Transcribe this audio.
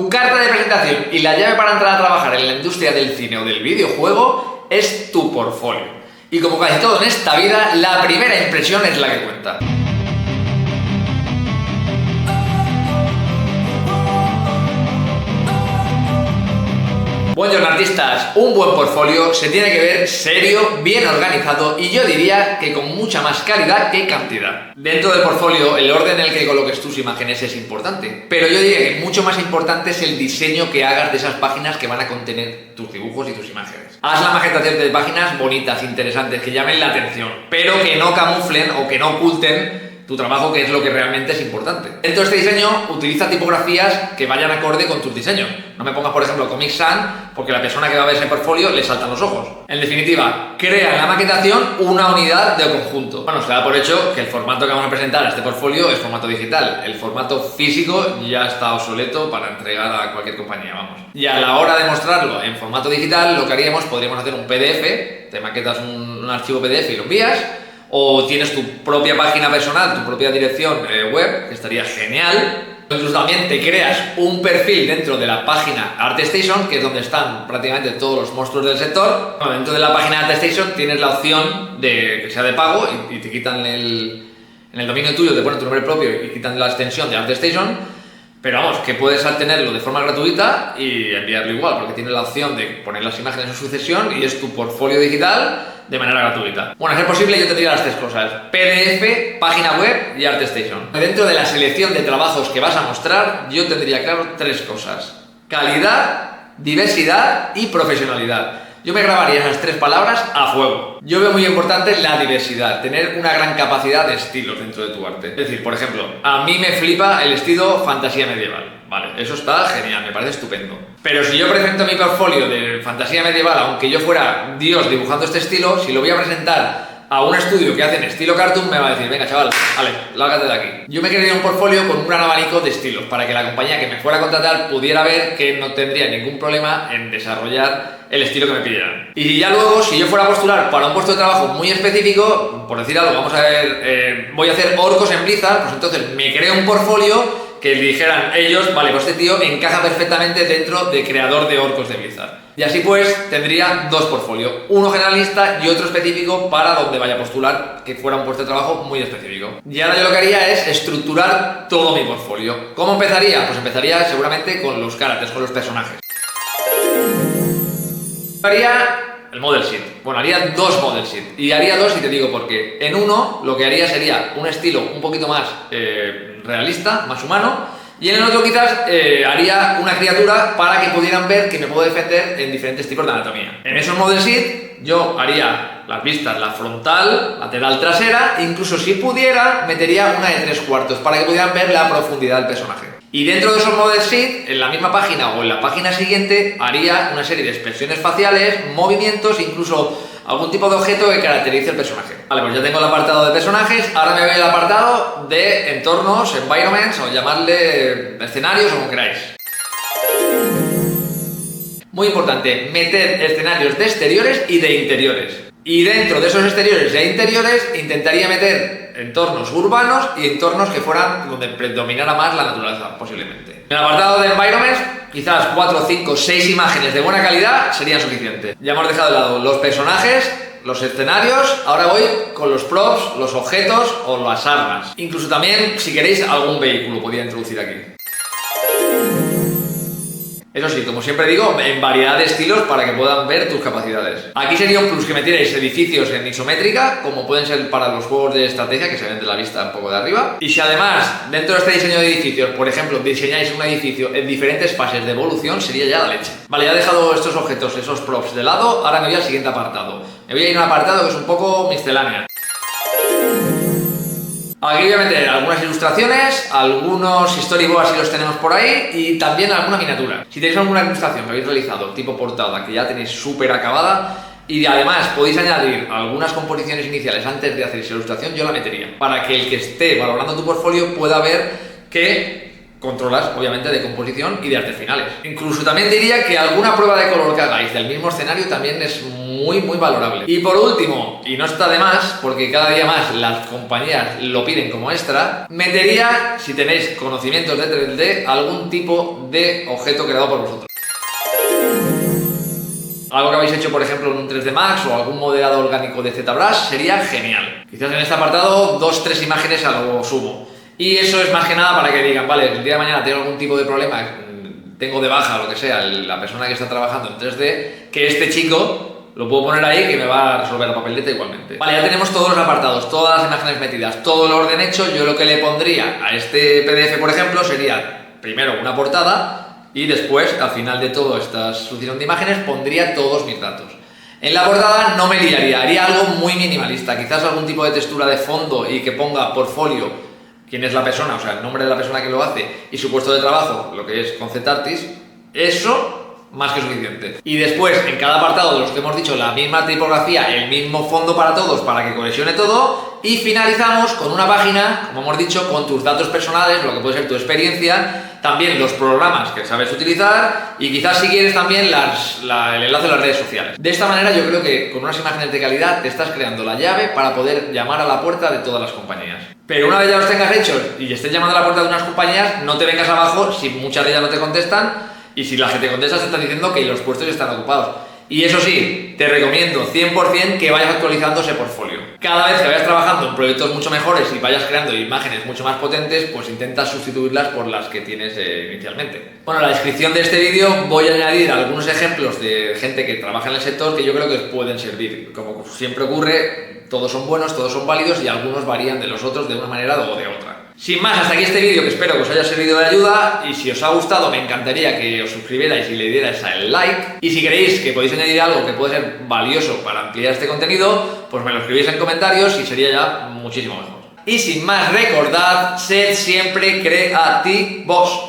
Tu carta de presentación y la llave para entrar a trabajar en la industria del cine o del videojuego es tu portfolio. Y como casi todo en esta vida, la primera impresión es la que cuenta. Buenos artistas, un buen portfolio se tiene que ver serio, bien organizado y yo diría que con mucha más calidad que cantidad. Dentro del portfolio, el orden en el que coloques tus imágenes es importante, pero yo diría que mucho más importante es el diseño que hagas de esas páginas que van a contener tus dibujos y tus imágenes. Haz la maquetación de páginas bonitas, interesantes, que llamen la atención, pero que no camuflen o que no oculten tu trabajo, que es lo que realmente es importante. Dentro de este diseño, utiliza tipografías que vayan acorde con tus diseños. No me pongas, por ejemplo, Comic Sans, porque la persona que va a ver ese portfolio le saltan los ojos. En definitiva, crea en la maquetación una unidad de conjunto. Bueno, se da por hecho que el formato que vamos a presentar a este portfolio es formato digital. El formato físico ya está obsoleto para entregar a cualquier compañía, vamos. Y a la hora de mostrarlo en formato digital, lo que haríamos, podríamos hacer un PDF, te maquetas un archivo PDF y lo envías, o tienes tu propia página personal, tu propia dirección web, que estaría genial. Incluso también te creas un perfil dentro de la página ArtStation, que es donde están prácticamente todos los monstruos del sector. Bueno, dentro de la página ArtStation tienes la opción de que sea de pago y te quitan en el dominio tuyo, te ponen tu nombre propio y quitan la extensión de ArtStation. Pero vamos, que puedes tenerlo de forma gratuita y enviarlo igual, porque tienes la opción de poner las imágenes en sucesión y es tu portfolio digital de manera gratuita. Bueno, a ser posible yo tendría las tres cosas: PDF, página web y ArtStation. Dentro de la selección de trabajos que vas a mostrar, yo tendría claro tres cosas: calidad, diversidad y profesionalidad. Yo me grabaría esas tres palabras a fuego. Yo veo muy importante la diversidad, tener una gran capacidad de estilos dentro de tu arte. Es decir, por ejemplo, a mí me flipa el estilo fantasía medieval. Vale, eso está genial, me parece estupendo. Pero si yo presento mi portfolio de fantasía medieval, aunque yo fuera Dios dibujando este estilo, si lo voy a presentar a un estudio que hacen estilo cartoon, me va a decir: venga chaval, vale, lárgate de aquí. Yo me crearía un portfolio con un gran abanico de estilos para que la compañía que me fuera a contratar pudiera ver que no tendría ningún problema en desarrollar el estilo que me pidieran. Y ya luego, si yo fuera a postular para un puesto de trabajo muy específico, por decir algo, vamos a ver, voy a hacer orcos en Blizzard, pues entonces me creo un portfolio que dijeran ellos: vale, pues este tío encaja perfectamente dentro de creador de orcos de Blizzard. Y así pues tendría dos portfolios, uno generalista y otro específico para donde vaya a postular, que fuera un puesto de trabajo muy específico. Y ahora yo lo que haría es estructurar todo mi portfolio. ¿Cómo empezaría? Pues empezaría seguramente con los caracteres, con los personajes. Haría el model sheet. Bueno, haría dos model sheet. Y haría dos y te digo por qué. En uno lo que haría sería un estilo un poquito más realista, más humano. Y en el otro quizás haría una criatura para que pudieran ver que me puedo defender en diferentes tipos de anatomía. En esos model sheet yo haría las vistas, la frontal, lateral, trasera, e incluso si pudiera metería una de 3/4 para que pudieran ver la profundidad del personaje. Y dentro de esos model sheet, en la misma página o en la página siguiente, haría una serie de expresiones faciales, movimientos, incluso algún tipo de objeto que caracterice el personaje. Vale, pues ya tengo el apartado de personajes, ahora me voy al apartado de entornos, environments, o llamarle escenarios o como queráis. Muy importante, meter escenarios de exteriores y de interiores. Y dentro de esos exteriores e interiores intentaría meter entornos urbanos y entornos que fueran donde predominara más la naturaleza, posiblemente. En el apartado de environments, quizás 4, 5, 6 imágenes de buena calidad serían suficientes. Ya hemos dejado de lado los personajes, los escenarios, ahora voy con los props, los objetos o las armas. Incluso también, si queréis, algún vehículo podría introducir aquí. Eso sí, como siempre digo, en variedad de estilos para que puedan ver tus capacidades. Aquí sería un plus que metierais edificios en isométrica, como pueden ser para los juegos de estrategia, que se ven de la vista un poco de arriba. Y si además, dentro de este diseño de edificios, por ejemplo, diseñáis un edificio en diferentes fases de evolución, sería ya la leche. Vale, ya he dejado estos objetos, esos props de lado, ahora me voy al siguiente apartado. Me voy a ir a un apartado que es un poco miscelánea. Aquí voy a meter algunas ilustraciones, algunos storyboards si los tenemos por ahí y también alguna miniatura. Si tenéis alguna ilustración que habéis realizado tipo portada que ya tenéis súper acabada y además podéis añadir algunas composiciones iniciales antes de hacer esa ilustración, yo la metería para que el que esté valorando tu portfolio pueda ver que controlas, obviamente, de composición y de artes finales. Incluso también diría que alguna prueba de color que hagáis del mismo escenario también es muy valorable. Y por último, y no está de más, porque cada día más las compañías lo piden como extra, metería, si tenéis conocimientos de 3D, algún tipo de objeto creado por vosotros. Algo que habéis hecho, por ejemplo, en un 3D Max o algún modelado orgánico de ZBrush sería genial. Quizás en este apartado 2-3 imágenes a lo sumo. Y eso es más que nada para que digan, vale, el día de mañana tengo algún tipo de problema, tengo de baja, lo que sea, la persona que está trabajando en 3D, que este chico lo puedo poner ahí que me va a resolver la papeleta igualmente. Vale, ya tenemos todos los apartados, todas las imágenes metidas, todo el orden hecho. Yo lo que le pondría a este PDF, por ejemplo, sería primero una portada y después, al final de toda esta sucesión de imágenes, pondría todos mis datos. En la portada no me liaría, haría algo muy minimalista, quizás algún tipo de textura de fondo y que ponga portfolio, quién es la persona, o sea, el nombre de la persona que lo hace y su puesto de trabajo, lo que es concept artist. Eso más que suficiente. Y después, en cada apartado de los que hemos dicho, la misma tipografía, el mismo fondo para todos, para que cohesione todo. Y finalizamos con una página, como hemos dicho, con tus datos personales, lo que puede ser tu experiencia, también los programas que sabes utilizar y quizás si quieres también el enlace a las redes sociales. De esta manera yo creo que con unas imágenes de calidad te estás creando la llave para poder llamar a la puerta de todas las compañías. Pero una vez ya los tengas hechos y estés llamando a la puerta de unas compañías, no te vengas abajo si muchas de ellas no te contestan. Y si las que te contestan te están diciendo que los puestos están ocupados. Y eso sí, te recomiendo 100% que vayas actualizando ese portfolio. Cada vez que vayas trabajando en proyectos mucho mejores y vayas creando imágenes mucho más potentes, pues intenta sustituirlas por las que tienes inicialmente. Bueno, en la descripción de este vídeo voy a añadir algunos ejemplos de gente que trabaja en el sector que yo creo que pueden servir. Como siempre ocurre, todos son buenos, todos son válidos y algunos varían de los otros de una manera o de otra. Sin más, hasta aquí este vídeo que espero que os haya servido de ayuda y si os ha gustado me encantaría que os suscribierais y le dierais al like y si creéis que podéis añadir algo que puede ser valioso para ampliar este contenido, pues me lo escribís en comentarios y sería ya muchísimo mejor. Y sin más, recordad, sed siempre creativos.